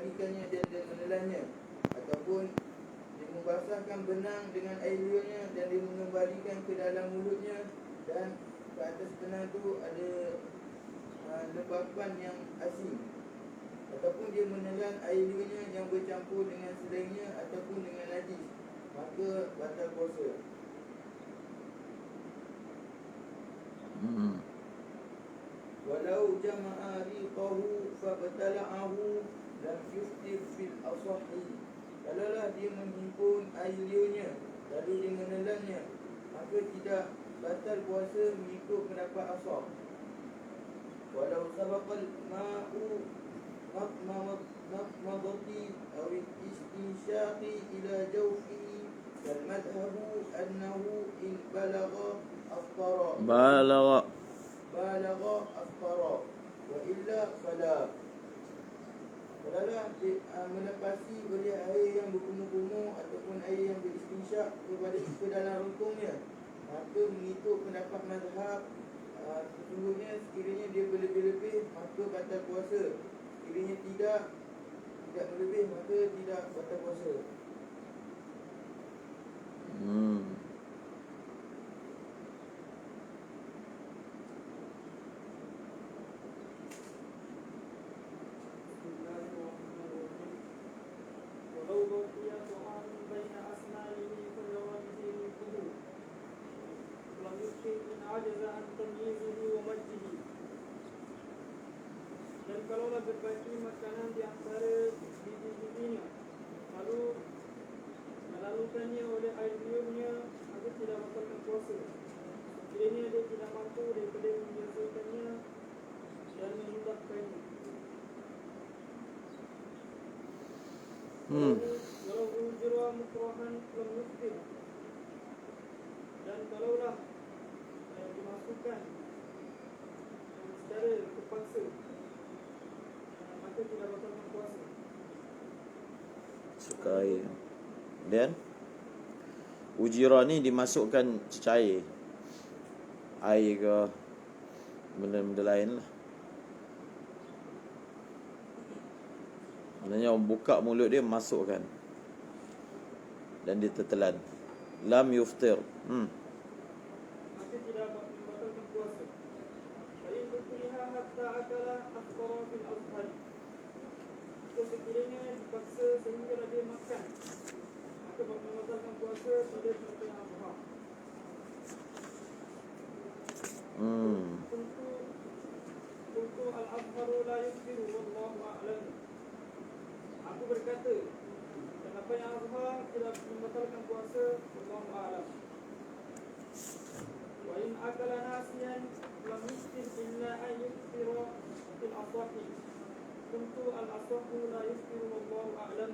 membagikannya dan dia menelannya, ataupun dia membasahkan benang dengan air liurnya dan dia mengembalikan ke dalam mulutnya, dan ke atas benang tu ada lebapan yang asin, ataupun dia menelan air liurnya yang bercampur dengan selainnya ataupun dengan najis, maka batal puasa. Walau jama'a riqahu fabtala'ahu lam yuftir fil asahi. Kalaulah dia menghimpun air liurnya lalu dia menelannya, maka tidak batal puasa mengikut pendapat asah. Walau sabaqal ma'u madmati aw istinsyaqi ila jawfihi wal madhhabu annahu in balagha aftara wa illa fala. Kalaulah melepasi oleh air yang berkumur-kumur ataupun air yang beristinsyak ke dalam rongkongnya, maka mengikut pendapat mazhab sesungguhnya sekiranya dia berlebih-lebih maka batal puasa, sekiranya tidak berlebih maka tidak batal puasa. Dan kalaulah berbagi makanan di antara biji-bijinya, lalu melalukannya oleh air liurnya, maka tidak batalkan puasa. Sekiranya dia tidak mampu daripada menyelesaikannya dan menghendakkannya. Walau ujra mukrahan lam yuftir. Dan kalaulah dimasukkan secara terpaksa, maka tidak batalkan puasa. Sukai. Dan ujira ni dimasukkan cecair, air ke benda-benda lain lah. Maknanya orang buka mulut dia, masukkan dan dia tertelan. Lam yuftir. Maka tidak membatalkan puasa. Baik berkuliah hatta akala aftara fil azhar. Jika sekiranya dipaksa sehingga dia makan, maka membatalkan puasa pada pendapat yang azhar. Kuntu al-azharu la yuftiru wallahu a'lam. Aku berkata, pendapat yang azhar tidak membatalkan puasa, wallahu a'lam. Wa in akala nasiyan lam yuftir illa an yuftira fil asahi. Kuntu al-asahu la yuftiru wallahu a'lam.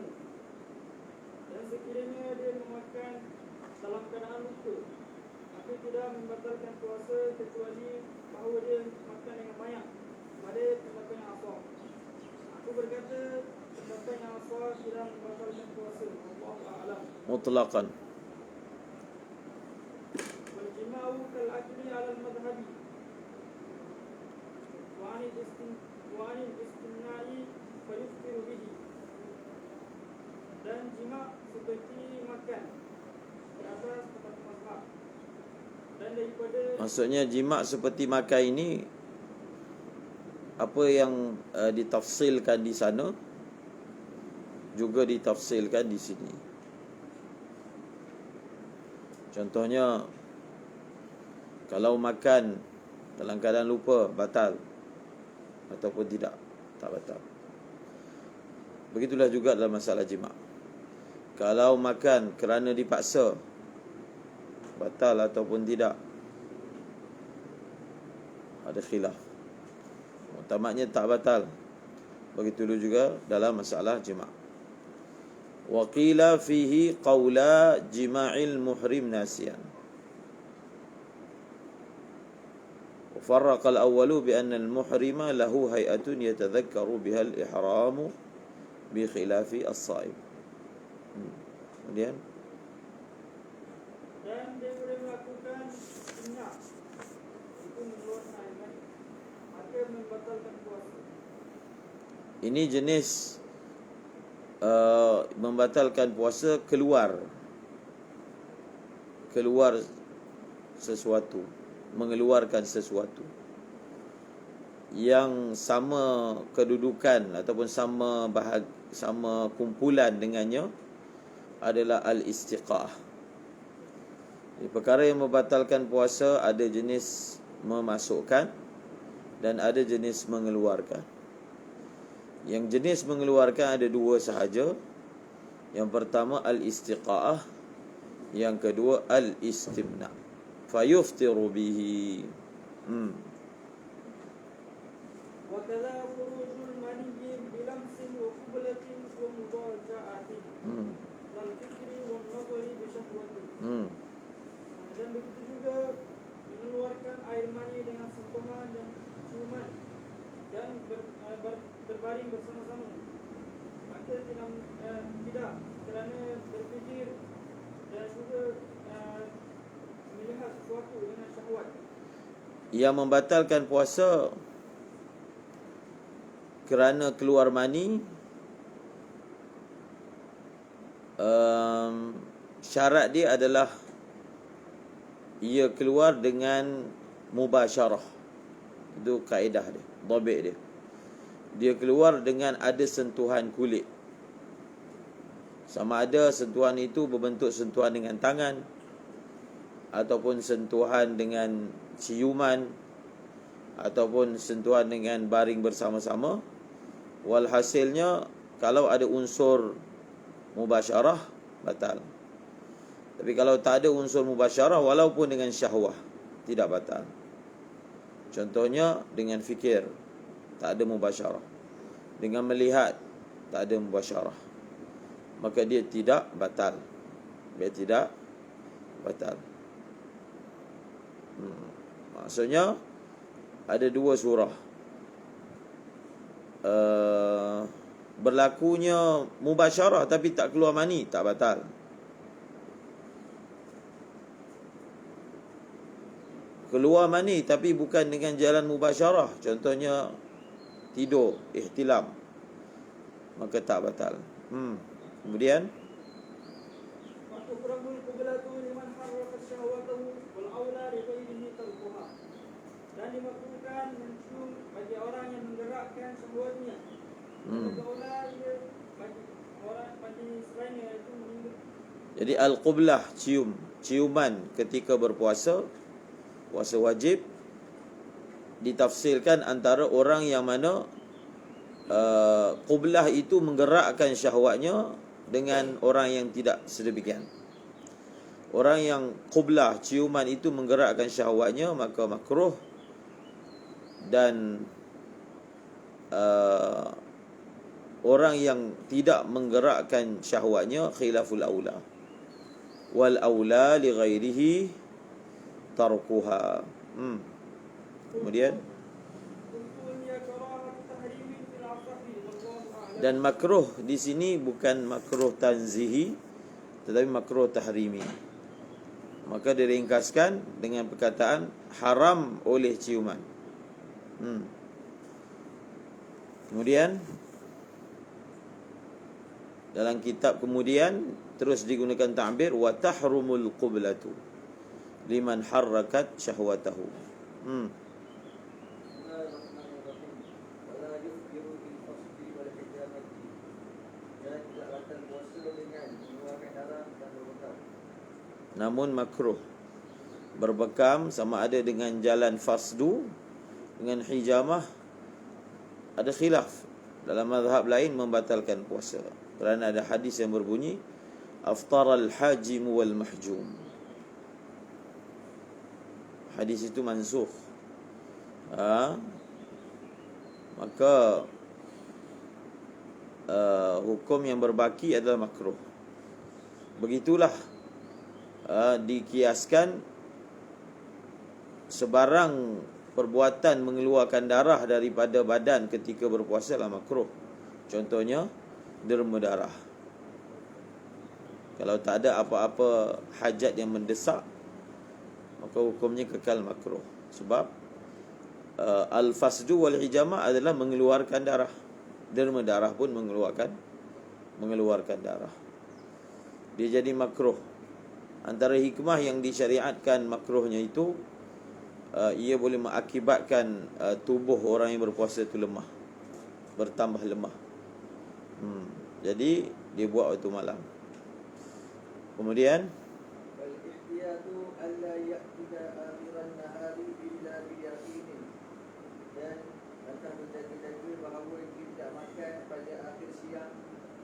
Dan sekiranya dia memakan dalam keadaan lupa, maka tidak membatalkan puasa kecuali bahawa dia makan dengan banyak pada pendapat yang asal. Aku berkata pendapat yang asal tidak membatalkan puasa, wallahu a'lam. Mutlaqan. Wal jima'u kal akli 'ala al-madhhabi wa 'anil istimna'i fa yuftiru bihi. Dan jima' seperti makan di atas pendapat mazhab. Dan daripada Maksudnya jima' seperti makan ini, apa yang ditafsilkan di sana juga ditafsilkan di sini. Contohnya, kalau makan dalam keadaan lupa, batal ataupun tidak, tak batal. Begitulah juga dalam masalah jima'. Kalau makan kerana dipaksa, batal ataupun tidak, ada khilaf. Tamatnya tak batal. Begitu juga dalam masalah jima'. Wa qila fihi qawla jima'il muhrim nasiyan. Wa farraqa al-awwalu bi anna al-muhrima lahu hay'atun yatadhakkaru biha al-ihramu bi khilafi as-sa'im. Kemudian dan dia boleh melakukan sunat, itu mengeluarkan air maka membatalkan puasa. ini jenis membatalkan puasa keluar sesuatu, mengeluarkan sesuatu yang sama kedudukan ataupun sama kumpulan dengannya adalah al-istiqa'ah. Perkara yang membatalkan puasa ada jenis memasukkan dan ada jenis mengeluarkan. Yang jenis mengeluarkan ada dua sahaja. Yang pertama al-istiqa'ah, yang kedua al-istimna'. Fayuftiru bihi. وكذا خروج المني بلمس وقبلة ومضاجعة والفكر والنظر بشهوة. Dan begitu juga mengeluarkan air mani dengan sentuhan dan ciuman dan berbaring bersama-sama. Maka tidak kerana berfikir dan juga melihat sesuatu dengan syahwat. Yang membatalkan puasa kerana keluar mani, syarat dia adalah ia keluar dengan mubasyarah. Itu kaedah dia, dhabit dia. Dia keluar dengan ada sentuhan kulit. Sama ada sentuhan itu berbentuk sentuhan dengan tangan ataupun sentuhan dengan ciuman ataupun sentuhan dengan baring bersama-sama. Walhasilnya kalau ada unsur mubasyarah, batal. Tapi kalau tak ada unsur mubasyarah walaupun dengan syahwah, tidak batal. Contohnya dengan fikir, tak ada mubasyarah. Dengan melihat, tak ada mubasyarah, maka dia tidak batal. Dia tidak batal. Maksudnya ada dua surah. Berlakunya mubasyarah tapi tak keluar mani, tak batal. Keluar mani tapi bukan dengan jalan mubasyarah, contohnya tidur, ihtilam, maka tak batal. Kemudian dan dimakruhkan mencium bagi orang yang menggerakkan syahwatnya. Bagi selainnya itu meninggal. Jadi al-qublah, ciuman ketika berpuasa, puasa wajib, ditafsirkan antara orang yang mana qublah itu menggerakkan syahwatnya dengan orang yang tidak sedemikian. Orang yang qublah, ciuman itu menggerakkan syahwatnya, maka makruh. Dan orang yang tidak menggerakkan syahwatnya khilaful aula. Wal aula li ghairihi tarkuha. Kemudian dan makruh di sini bukan makruh tanzihi tetapi makruh tahrimi. Maka diringkaskan dengan perkataan haram oleh ciuman. Kemudian dalam kitab kemudian terus digunakan ta'bir wa tahrumul qublatu liman harrakat syahwatahu. Namun makruh berbekam sama ada dengan jalan fasdu dengan hijamah, ada khilaf. Dalam mazhab lain membatalkan puasa kerana ada hadis yang berbunyi aftaral hajim wal mahjum. Hadis itu mansukh. Maka hukum yang berbaki adalah makruh. Begitulah dikiaskan sebarang perbuatan mengeluarkan darah daripada badan ketika berpuasa adalah makruh. Contohnya derma darah. Kalau tak ada apa-apa hajat yang mendesak, maka hukumnya kekal makruh. Sebab al-fasdu wal hijamah adalah mengeluarkan darah. Derma darah pun mengeluarkan mengeluarkan darah. Dia jadi makruh. Antara hikmah yang disyariatkan makruhnya itu, ia boleh mengakibatkan tubuh orang yang berpuasa itu lemah, bertambah lemah. Jadi dia buat waktu malam. Kemudian Wal-ihtiyatu alla ya'kula akhiran nahari illa biyaqinin. Dan akan menjaga-jaga bahawa dia tidak makan pada akhir siang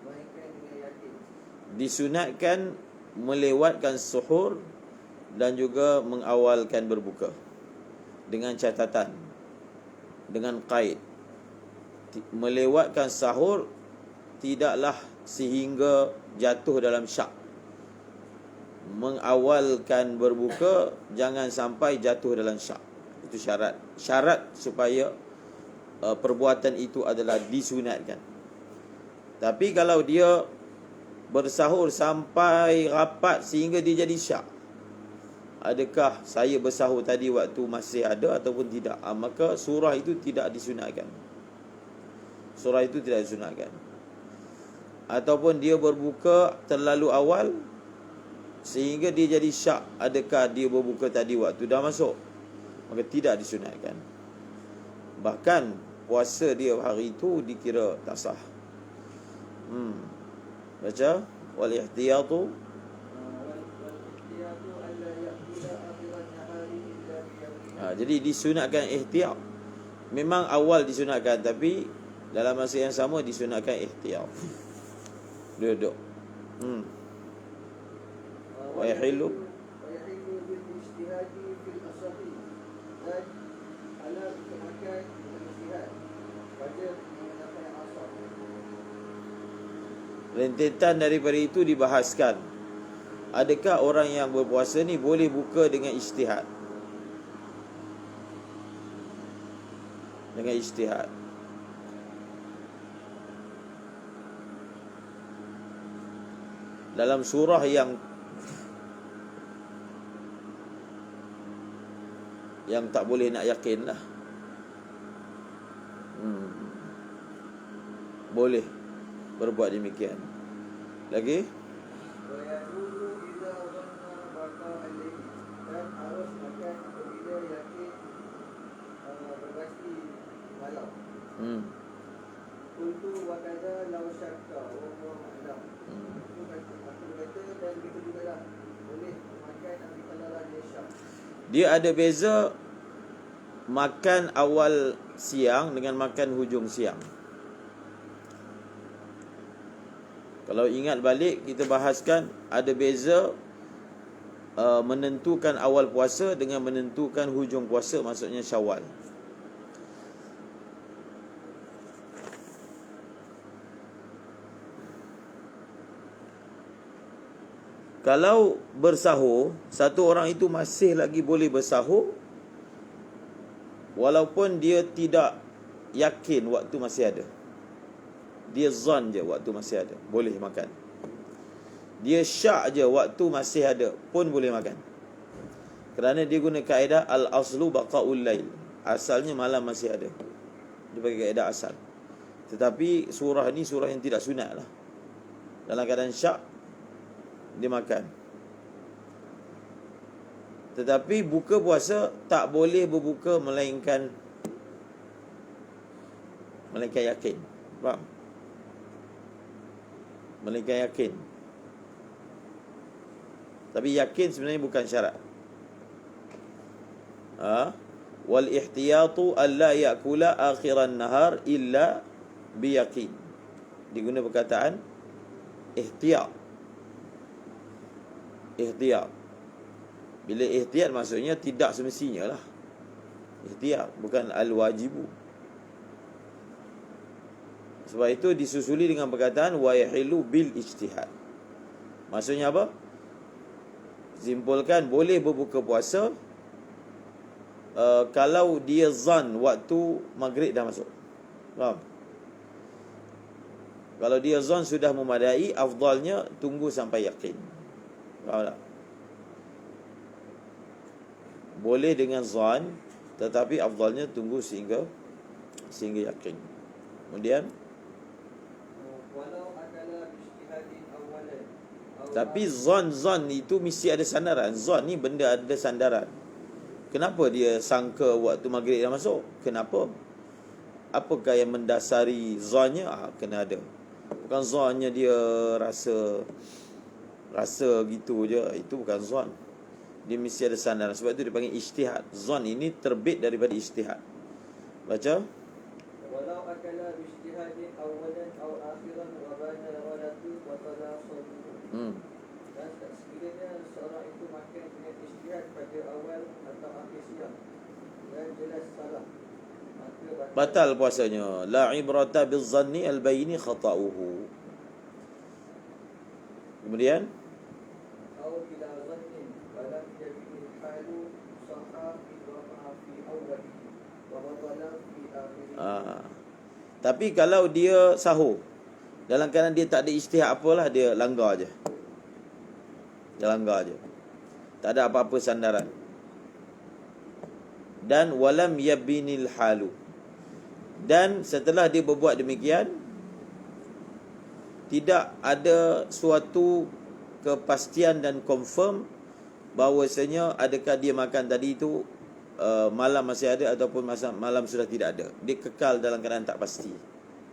melainkan dengan yakin. disunatkan melewatkan suhur dan juga mengawalkan berbuka, dengan catatan, dengan qaid, melewatkan sahur tidaklah sehingga jatuh dalam syak. Mengawalkan berbuka jangan sampai jatuh dalam syak. Itu syarat supaya perbuatan itu adalah disunatkan. Tapi kalau dia bersahur sampai rapat sehingga dia jadi syak, adakah saya bersahur tadi waktu masih ada ataupun tidak, maka surah itu tidak disunatkan. Surah itu tidak disunatkan. Ataupun dia berbuka terlalu awal sehingga dia jadi syak, adakah dia berbuka tadi waktu dah masuk, maka tidak disunatkan. Bahkan puasa dia hari itu dikira tak sah. Baca wal ihtiyatu jadi disunatkan ihtiyat. Memang awal disunatkan, tapi dalam masa yang sama disunatkan ihtiyat. Duduk. Wa yahillu bil ijtihadi fil asahi. Dan halal makan dengan ijtihad pada menggunakan yang asal. Rentetan daripada itu dibahaskan, adakah orang yang berpuasa ni boleh buka dengan ijtihad? Dengan ijtihad. Dalam surah yang tak boleh nak yakin lah. Boleh berbuat demikian. Lagi? Wa yajuzu idza dhanna baqa alayhi. Dan harus makan apabila yakin berpasti malam. Kuntu wa kadza law syakka wa huwa ma'lam. Aku kata dan begitu jugalah boleh makan apabila dia syak. Dia ada beza makan awal siang dengan makan hujung siang. Kalau ingat balik, kita bahaskan ada beza menentukan awal puasa dengan menentukan hujung puasa, maksudnya Syawal. Kalau bersahur, satu orang itu masih lagi boleh bersahur walaupun dia tidak yakin waktu masih ada. Dia zon je waktu masih ada, boleh makan. Dia syak je waktu masih ada, pun boleh makan. Kerana dia guna kaedah al-aslu baqa'ul lail. Asalnya malam masih ada. Dia pakai kaedah asal. Tetapi surah ni surah yang tidak sunat lah. Dalam keadaan syak, dia makan. Tetapi buka puasa tak boleh berbuka melainkan yakin. Faham? Melainkan yakin. Tapi yakin sebenarnya bukan syarat. Wal ihtiyatu alla ya'kula akhiran nahar illa biyaqin. Diguna perkataan ihtiyat. Ihtiyat. Bila ihtiyat maksudnya tidak semestinya lah. Ihtiyat bukan al-wajibu. Sebab itu disusuli dengan perkataan wa yahilu bil ijtihad. Maksudnya apa? Simpulkan boleh berbuka puasa kalau dia zan waktu maghrib dah masuk. Faham? Kalau dia zan sudah memadai, afdalnya tunggu sampai yakin. Faham tak? Boleh dengan zan, tetapi afdalnya tunggu sehingga yakin. Kemudian walau akala Tapi zon itu mesti ada sandaran. Zon ni benda ada sandaran. Kenapa dia sangka waktu maghrib dah masuk? Kenapa? Apakah yang mendasari zonnya? Kena ada. Bukan zonnya dia rasa gitu je. Itu bukan zon. Dia mesti ada sandaran. Sebab itu dipanggil ijtihad. Zon ini terbit daripada ijtihad. Baca. Walau akala bijtihadin awalan aw akhiran wa bana ghalatu wa tala sabuhu. Dan sekiranya seorang itu makan dengan ijtihad pada awal atau akhir siang dan jelas salah, maka Batal puasanya. La ibrata bizzanni al-bayni khata'uhu. Kemudian أو إلى ظن ولم يبن الحال صح إن وقع في أوله وبطل في آخره. Tapi kalau dia sahur dalam keadaan dia tak ada ijtihad apalah, dia langgar je. Dia langgar je. Tak ada apa-apa sandaran. Dan walam yabinil halu. Dan setelah dia berbuat demikian, tidak ada suatu kepastian dan confirm bahawasanya adakah dia makan tadi itu malam masih ada ataupun malam sudah tidak ada. Dia kekal dalam keadaan tak pasti.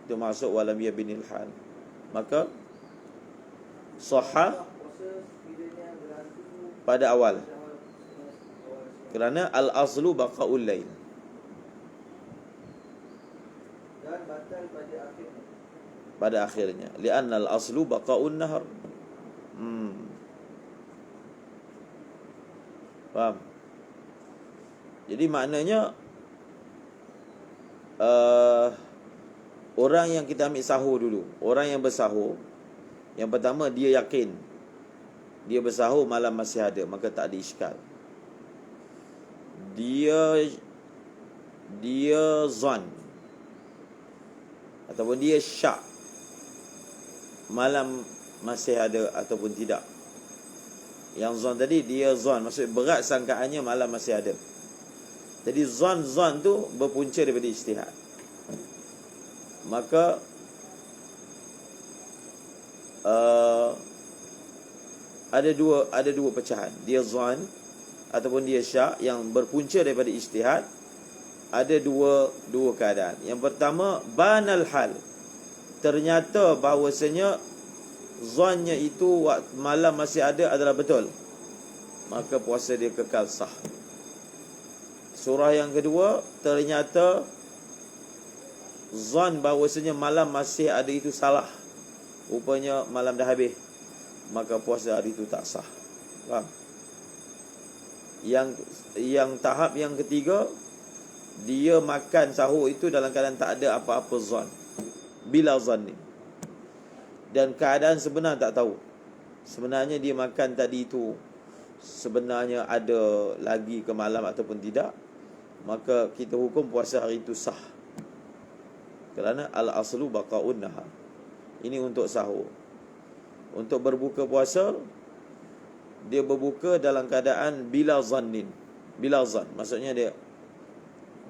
Itu maksud walam yabinil hal. Maka sahah pada awal. Kerana al-aslu baqaul lail. Dan batal pada akhirnya. Pada akhirnya. Li'anna al-aslu baqaun nahar. Faham? Jadi maknanya orang yang kita ambil sahur dulu, orang yang bersahur, yang pertama dia yakin dia bersahur malam masih ada, maka tak ada iskal. Dia zon ataupun dia syak malam masih ada ataupun tidak. Yang zon tadi dia zon, maksud berat sangkaannya malam masih ada. Jadi zon tu berpunca daripada ijtihad. Maka ada dua pecahan. Dia zon ataupun dia syak yang berpunca daripada ijtihad. Ada dua keadaan. Yang pertama, banal hal. Ternyata bahawasanya zonnya itu malam masih ada adalah betul, maka puasa dia kekal sah. Surah yang kedua, ternyata zon bahawasanya malam masih ada itu salah, rupanya malam dah habis, maka puasa hari itu tak sah. Faham? Yang tahap yang ketiga, dia makan sahur itu dalam keadaan tak ada apa-apa zon, bila zon ni, dan keadaan sebenar tak tahu. Sebenarnya dia makan tadi itu sebenarnya ada lagi ke malam ataupun tidak, maka kita hukum puasa hari itu sah. Kerana al-aslu baqaun nahar. Ini untuk sahur. Untuk berbuka puasa, dia berbuka dalam keadaan bila zannin. Bila zan, maksudnya dia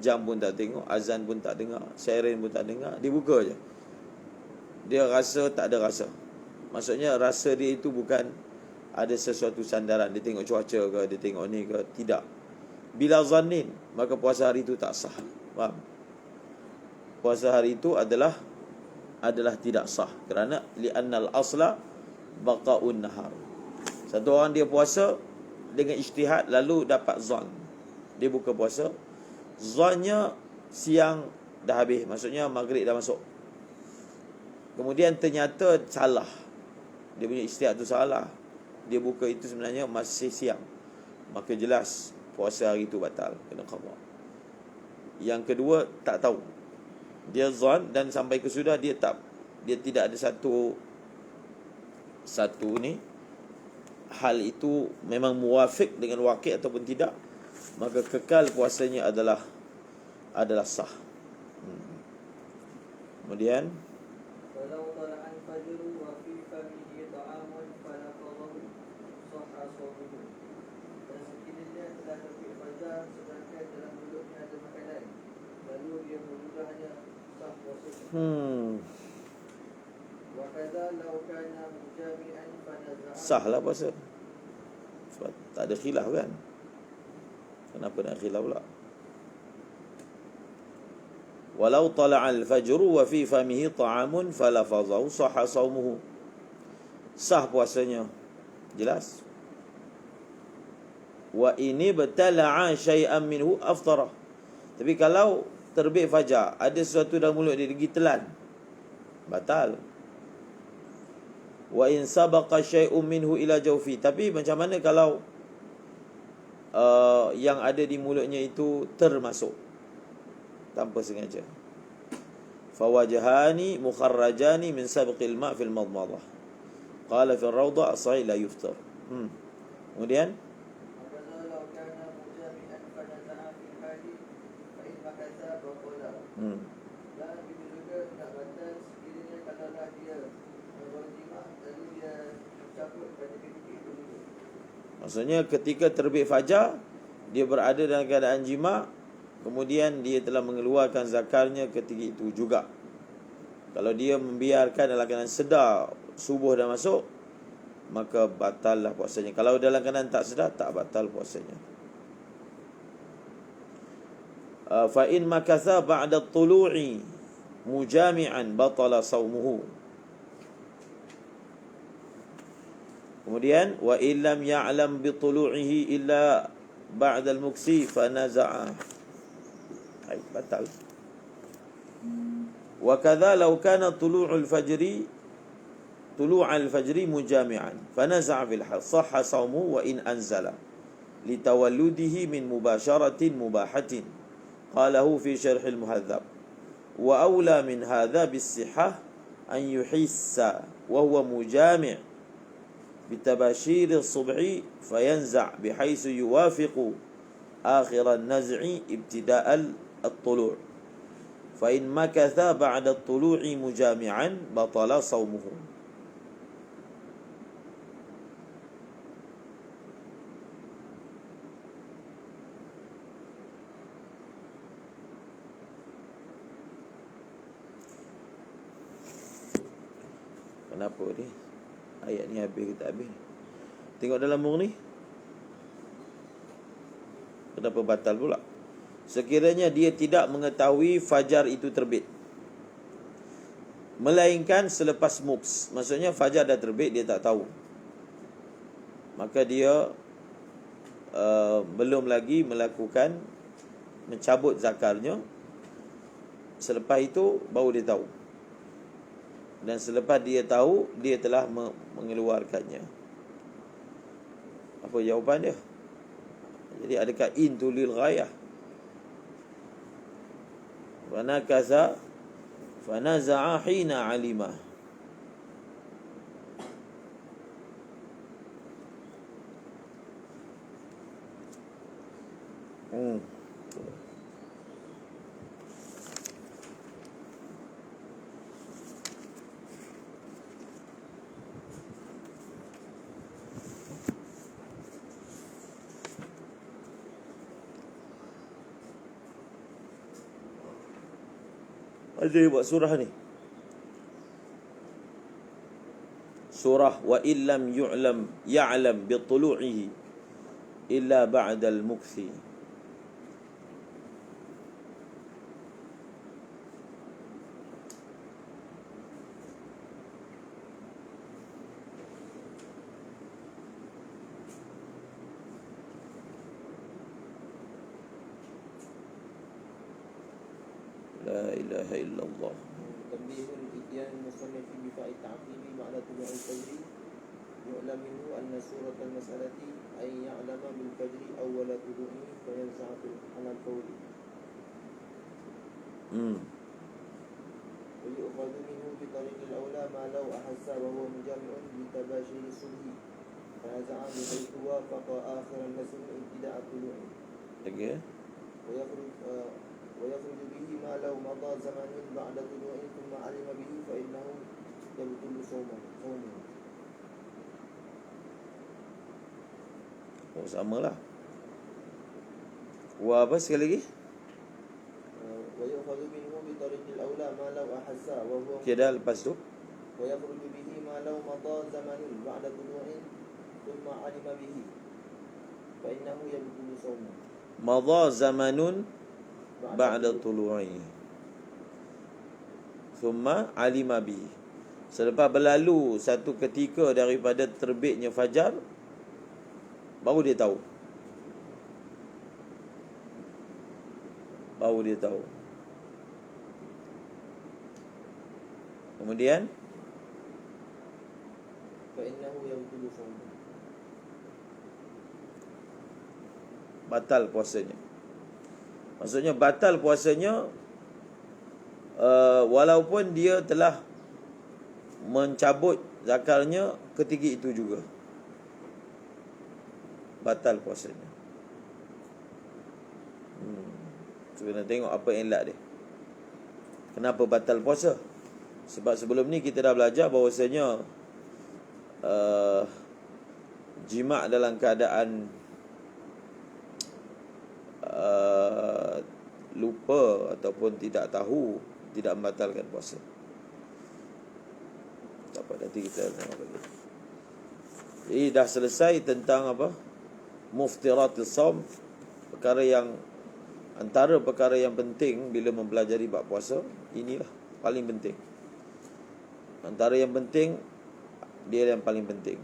jam pun tak tengok, azan pun tak dengar, siren pun tak dengar, dia buka je. Dia rasa tak ada rasa. Maksudnya rasa dia itu bukan ada sesuatu sandaran. Dia tengok cuaca ke, dia tengok ni ke, tidak. Bila zannin, maka puasa hari itu tak sah. Faham? Puasa hari itu adalah tidak sah. Kerana li'annal asla baqaun nahar. Satu orang dia puasa dengan ijtihad, lalu dapat zon, dia buka puasa, zonnya siang dah habis, maksudnya maghrib dah masuk. Kemudian ternyata salah, dia punya ijtihad tu salah, dia buka itu sebenarnya masih siang, maka jelas puasa hari itu batal, kena qada. Yang kedua, tak tahu, dia zon dan sampai ke sudah dia tidak ada satu ni hal itu memang muwafiq dengan waqi' ataupun tidak, maka kekal puasanya adalah sah. Kemudian Walau tala'an fajru wa fi famihi ta'amun falaqadahu sahha sawmuhu. Dan sekiranya telah terbit fajar sedangkan dalam mulutnya ada makanan, lalu dia meludahnya, sah puasanya. Wa qad وكذا لو كان مجامعا فنزع Sah lah puasa. Sebab tak ada khilaf kan. Kenapa nak khilaf pula? Walau tala'al fajru wa fi famihi ta'amun falafazahu sahha saumuhu. Sah puasanya. Jelas. Wa ini batala'a syai'an minhu aftara. Tapi kalau terbit fajar, ada sesuatu dalam mulut dia pergi telan, batal. Wa in sabaqa syai'un minhu ila jawfi. Tapi macam mana kalau yang ada di mulutnya itu termasuk tanpa sengaja? Fawajhani mukharrajani min sabqil ma' fil madmadah. Qala fi ar-rawdah as-sahih la yuftar. Kemudian وكذا لو كان مجامعا فنزع في الحال فإن مكث بطل. Dan begitu juga tak batal sekiranya kalaulah dia berjima lalu dia mencabut pada ketika itu juga. maksudnya ketika terbit fajar, dia berada dalam keadaan jima, kemudian dia telah mengeluarkan zakarnya ketika itu juga. Kalau dia membiarkan dalam keadaan sedar subuh dah masuk, maka batallah puasanya. Kalau dalam keadaan tak sedar, tak batal puasanya. Fa in makatha ba'da at-tulu'i mujami'an batala saumuhu. Kemudian wa illam ya'lam bi tulu'ihi illa ba'da al-muksi fa naza'a. Hai, batal. Wa kadza law kana tulu'ul fajri mujami'an fa naza'a fil hal sahha sawmuhu wa in anzala litawalludihi min mubasharatin mubahatin. Qalahu fi syarh al-muhadzab. Wa awla min hadha bis-sihah an yuhissa wa huwa mujami' bitabashir as-subhi fayanza' bihaythu yuwafiqu akhir an-naz'i ibtida' at-tulu'. Fa in makatha ba'da at-tulu'i mujami'an batala sawmuhu. Kenapa ni? Ayat ni habis ke tak habis? Tengok dalam mung ni. Kenapa batal pula? Sekiranya dia tidak mengetahui fajar itu terbit, melainkan selepas muks. Maksudnya fajar dah terbit, dia tak tahu, maka dia belum lagi melakukan mencabut zakarnya. Selepas itu baru dia tahu. Dan selepas dia tahu, dia telah mengeluarkannya. Apa jawapan dia? Jadi adakah intu lil ghayah? Fanakaza fanaza'a hina alima. Ada buat surah ni. Surah wa illam ya'lam bi tulu'ihi illa ba'da al-mukthi. La ilaha illallah. تنبيه الإتيان المصنف بفاء التعقيب بعد طلوع الفجر يعلم منه أن سورة المسألة أن يعلم بالفجر أول طلوعه فينزع على الفور. ويؤخذ منه بطريق الأولى ما لو أحس وهو مجمع بتباشر الصبح فنزع بحيث وافق آخر النسل ابتداء الطلوع. ويخرج به ما لو مضى زمن بعد طلوع ثم علم به فإنه يبطل صومه. Oh, samalah. Wa apa sekali lagi? ويؤخذ منه بطريق الأولى ما لو أحس وهو Okey dah, lepas tu ويخرج به ما لو مضى زمن بعد طلوع ثم علم به فإنه يبطل صومه. Madha zamanun ba'da tulu'i thumma alima bi. Selepas berlalu satu ketika daripada terbitnya fajar, baru dia tahu. Kemudian فإنه يبطل صومه. batal puasanya. Maksudnya batal puasanya walaupun dia telah mencabut zakarnya ketika itu juga. Batal puasanya. So, kena tengok apa ilat dia. Kenapa batal puasa? Sebab sebelum ni kita dah belajar bahawasanya jima' dalam keadaan lupa ataupun tidak tahu tidak membatalkan puasa. Tak apa, nanti kita tengok lagi. Jadi dah selesai tentang apa? Muftiratul shaum, perkara yang antara perkara yang penting bila mempelajari bab puasa, inilah paling penting. Antara yang penting, dia yang paling penting.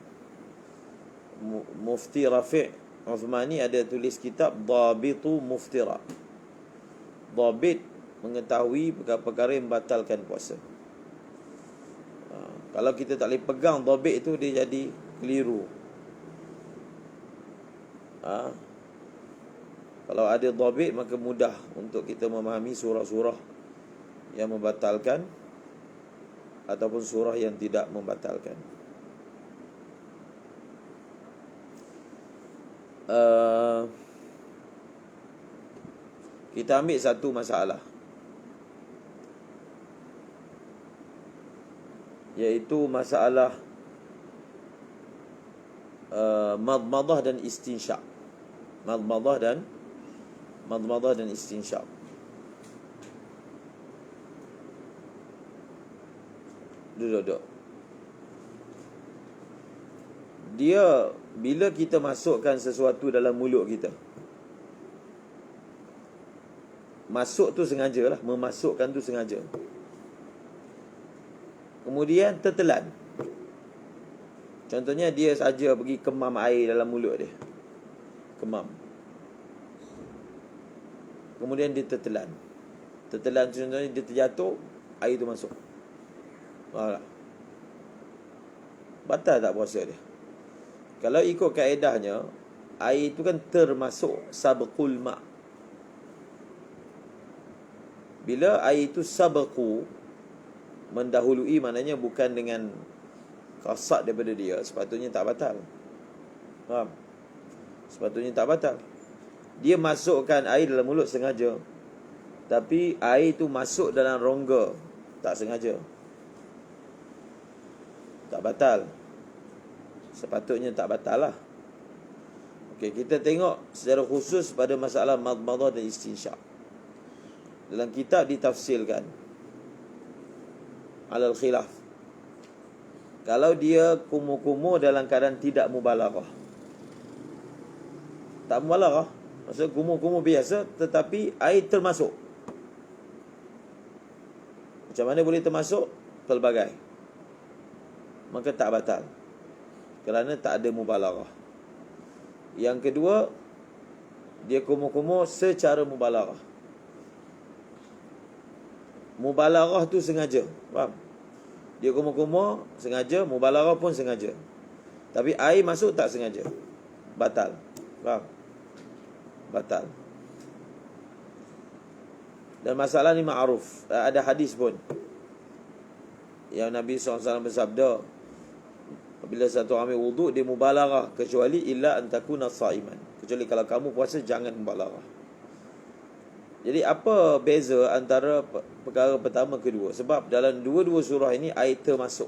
Mufti Rafi' Uthmani ada tulis kitab Dhabitu Muftira. Dhabit, mengetahui perkara-perkara yang membatalkan puasa. Kalau kita tak boleh pegang dhabit itu, dia jadi keliru. Kalau ada dhabit, maka mudah untuk kita memahami surah-surah yang membatalkan ataupun surah yang tidak membatalkan. Kita ambil satu masalah, iaitu masalah madmadah dan istinsyaq. Madmadah dan istinsyaq. Duduk. Dia bila kita masukkan sesuatu dalam mulut kita, masuk tu sengaja lah, memasukkan tu sengaja, kemudian tertelan. Contohnya dia saja pergi kemam air dalam mulut dia, kemam, kemudian dia tertelan. Tertelan contohnya dia terjatuh, air tu masuk. Batal tak puasa dia? Kalau ikut kaedahnya, air itu kan termasuk sabqul ma'. Bila air itu sabqu, mendahului, maknanya bukan dengan kasat daripada dia, sepatutnya tak batal. Faham? Sepatutnya tak batal. Dia masukkan air dalam mulut sengaja, tapi air itu masuk dalam rongga tak sengaja, tak batal. Sepatutnya tak batal lah. Okey, kita tengok secara khusus pada masalah madmadah dan istinsyaq. Dalam kitab ditafsirkan alal khilaf. Kalau dia kumur-kumur dalam keadaan tidak mubalaghah, tak mubalaghah, maksudnya kumur-kumur biasa tetapi air termasuk. Macam mana boleh termasuk? Pelbagai. Maka tak batal, kerana tak ada mubalaghah. Yang kedua, dia kumur-kumur secara mubalaghah. Mubalaghah tu sengaja, faham? Dia kumur-kumur sengaja, mubalaghah pun sengaja, tapi air masuk tak sengaja, batal. Faham? Batal. Dan masalah ni ma'ruf. Ada hadis pun yang Nabi SAW bersabda, bila satu ambil wuduk, dia mubalaghah, kecuali illa antakuna sa'iman, kecuali kalau kamu puasa jangan mubalaghah. Jadi apa beza antara perkara pertama kedua? Sebab dalam dua-dua surah ini air termasuk.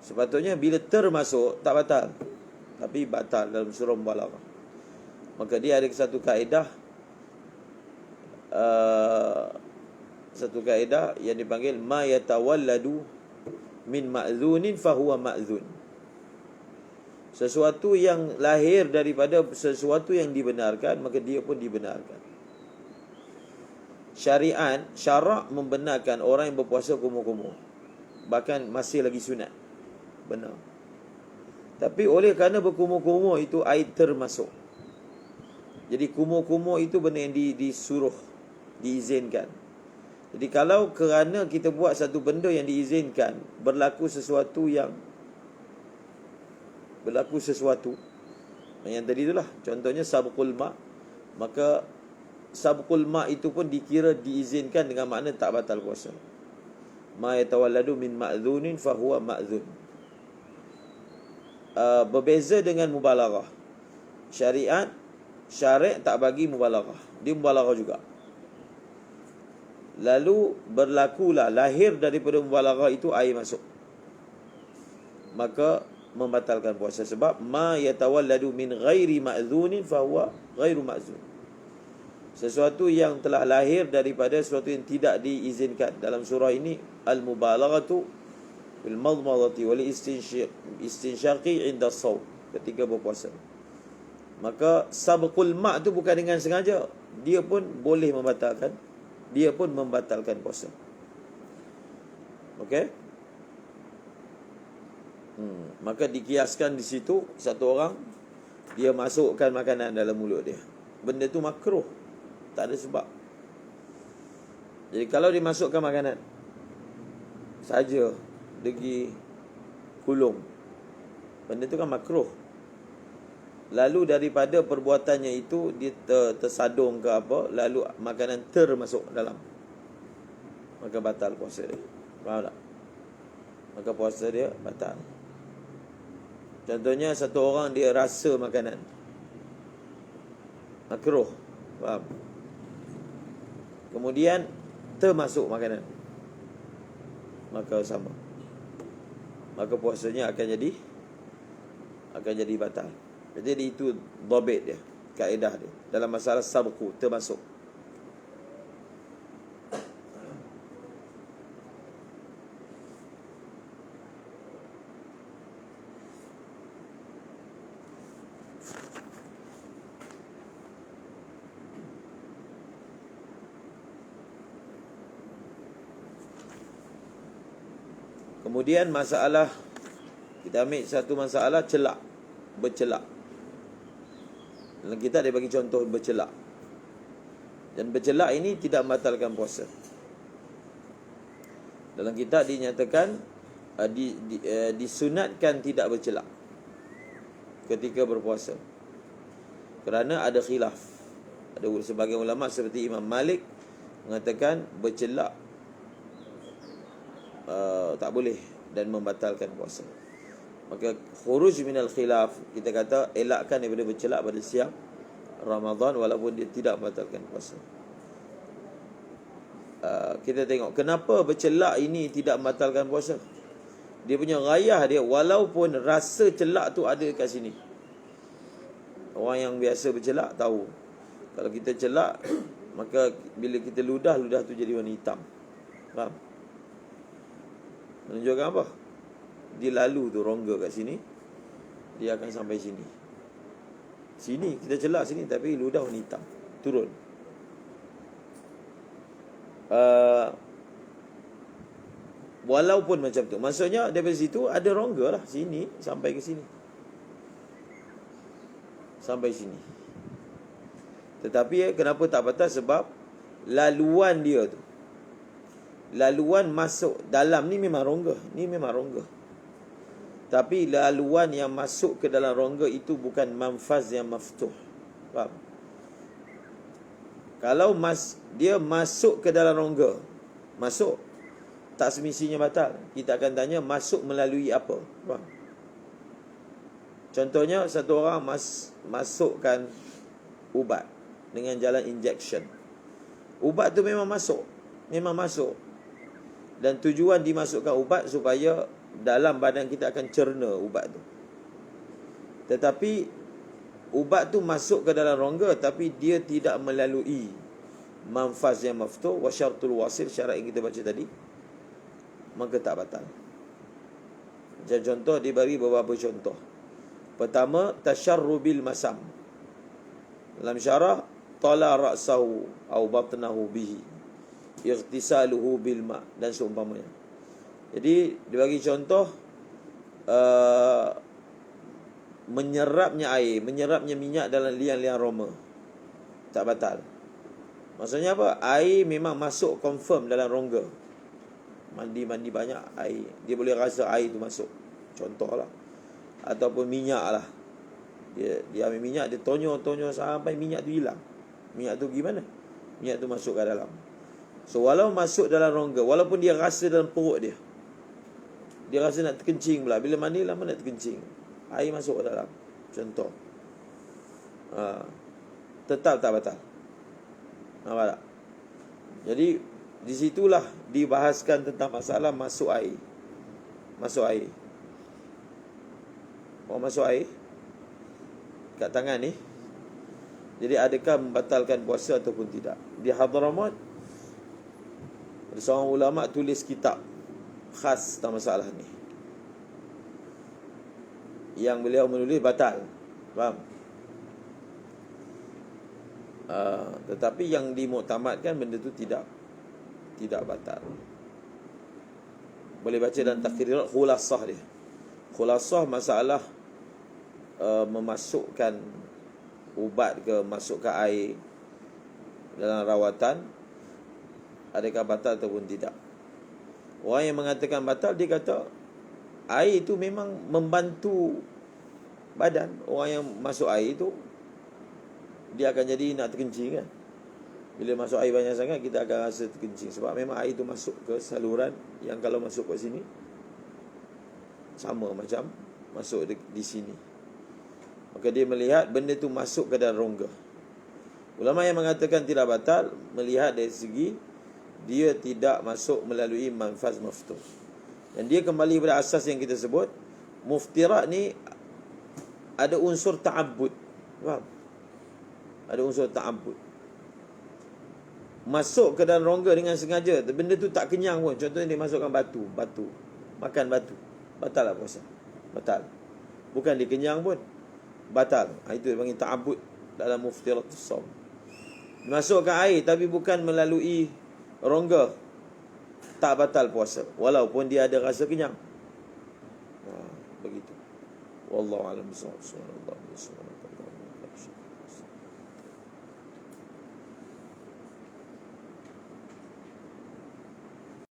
Sepatutnya bila termasuk tak batal, tapi batal dalam surah mubalaghah. Maka dia ada satu kaedah, satu kaedah yang dipanggil ma yatawalladu min ma'zunin fahuwa ma'zun. Sesuatu yang lahir daripada sesuatu yang dibenarkan, maka dia pun dibenarkan. Syarak membenarkan orang yang berpuasa kumur-kumur, bahkan masih lagi sunat. Benar. Tapi oleh kerana berkumur-kumur itu air termasuk. Jadi kumur-kumur itu benda yang disuruh, diizinkan. Jadi kalau kerana kita buat satu benda yang diizinkan, berlaku sesuatu yang yang tadi itulah, contohnya sabqul ma, maka sabqul ma itu pun dikira diizinkan dengan makna tak batal puasa. Ma yatawalladu min ma'dhunin fahuwa ma'dhun. Berbeza dengan mubalaghah. Syariat tak bagi mubalaghah, dia mubalaghah juga. Lalu berlakulah lahir daripada mubalaghah itu air masuk, maka membatalkan puasa. Sebab ma yatawalladu min ghairi ma'dhunin fahuwa ghairu ma'zun. Sesuatu yang telah lahir daripada sesuatu yang tidak diizinkan. Dalam surah ini al-mubalaghatu bil madmadati wal istinsyaqi 'inda as-shaum, ketika berpuasa. Maka sabqul ma' tu bukan dengan sengaja, dia pun boleh membatalkan, dia pun membatalkan puasa. Okey? Maka dikiaskan di situ, satu orang dia masukkan makanan dalam mulut dia, benda tu makruh, tak ada sebab. Jadi kalau dimasukkan makanan saja, pergi kulung, benda tu kan makruh. Lalu daripada perbuatannya itu dia tersadung ke apa, lalu makanan termasuk dalam, maka batal puasa dia. Faham tak? Maka puasa dia batal. Contohnya satu orang dia rasa makanan makruh, faham? Kemudian termasuk makanan, maka sama, maka puasanya akan jadi batal. Jadi itu dhabit dia, kaedah dia dalam masalah sabqu, termasuk. Kemudian masalah, kita ambil satu masalah celak, bercelak. Dalam kitab dia bagi contoh bercelak. Dan bercelak ini tidak membatalkan puasa. Dalam kitab dinyatakan disunatkan tidak bercelak ketika berpuasa, kerana ada khilaf. Ada sebagian ulama seperti Imam Malik mengatakan bercelak tak boleh dan membatalkan puasa. Maka khuruj minal khilaf, kita kata elakkan daripada bercelak pada siang Ramadan walaupun dia tidak membatalkan puasa. Kita tengok kenapa bercelak ini tidak membatalkan puasa. Dia punya ghayah dia, walaupun rasa celak tu ada kat sini. Orang yang biasa bercelak tahu, kalau kita celak, maka bila kita ludah tu jadi warna hitam. Faham? Menunjukkan apa? Dia lalu tu rongga kat sini, dia akan sampai sini. Sini kita celak sini, tapi ludah warna hitam, turun. Walaupun macam tu, maksudnya daripada situ ada rongga lah, sini sampai ke sini, sampai sini. Tetapi kenapa tak batal? Sebab laluan dia tu, laluan masuk dalam ni memang rongga, ni memang rongga. Tapi laluan yang masuk ke dalam rongga itu bukan manfaz yang maftuh. Faham? Kalau dia masuk ke dalam rongga, masuk, tak semestinya batal. Kita akan tanya masuk melalui apa? Faham? Contohnya satu orang masukkan ubat dengan jalan injection. Ubat tu memang masuk, memang masuk. Dan tujuan dimasukkan ubat supaya dalam badan kita akan cerna ubat tu. Tetapi ubat tu masuk ke dalam rongga, tapi dia tidak melalui manfaz yang maftuh, wa syartul wasil, syarat yang kita baca tadi, maka tak batal. Macam contoh, dia bagi beberapa contoh. Pertama, tasyarrubil masam. Dalam syarah, tala ra'sahu au batnahu bihi, ightisaluhu bil ma', dan seumpamanya. Jadi dia bagi contoh menyerapnya air, menyerapnya minyak dalam liang-liang roma, tak batal. Maksudnya apa? Air memang masuk confirm dalam rongga. Mandi banyak air, dia boleh rasa air tu masuk, contohlah. Ataupun minyak lah, dia ambil minyak, dia tonyo sampai minyak tu hilang. Minyak tu gimana? Minyak tu masuk ke dalam. So walau masuk dalam rongga, walaupun dia rasa dalam perut dia rasa nak terkencing pula, bila mandi lama nak terkencing, air masuk ke dalam, contoh, tetap tak batal. Nampak tak? Jadi di situlah dibahaskan tentang masalah masuk air. Orang masuk air kat tangan ni, jadi adakah membatalkan puasa ataupun tidak? Di Hadramaut ada seorang ulama tulis kitab khas tentang masalah ni, yang beliau menulis batal. Faham? Tetapi yang dimuktamadkan benda tu tidak batal. Boleh baca dalam Takhrirat khulasah dia. Khulasah masalah memasukkan ubat ke, masukkan air dalam rawatan, adakah batal ataupun tidak. Orang yang mengatakan batal, dia kata air itu memang membantu badan. Orang yang masuk air itu, dia akan jadi nak terkencing kan. Bila masuk air banyak sangat, kita akan rasa terkencing. Sebab memang air itu masuk ke saluran yang kalau masuk ke sini, sama macam masuk di sini. Maka dia melihat benda itu masuk ke dalam rongga. Ulama yang mengatakan tidak batal, melihat dari segi dia tidak masuk melalui manfaz maftuh. Dan dia kembali pada asas yang kita sebut, muftirat ni ada unsur ta'abbud. Faham? Ada unsur ta'abbud. Masuk ke dalam rongga dengan sengaja, benda tu tak kenyang pun. Contohnya dia masukkan batu, makan batu, batal lah puasa. Batal. Bukan dia kenyang pun, batal. Itu dia panggil ta'abbud dalam muftiratus shaum. Masukkan air tapi bukan melalui rongga, tak batal puasa walaupun dia ada rasa kenyang. Begitu. Wallahu a'lam bishawab.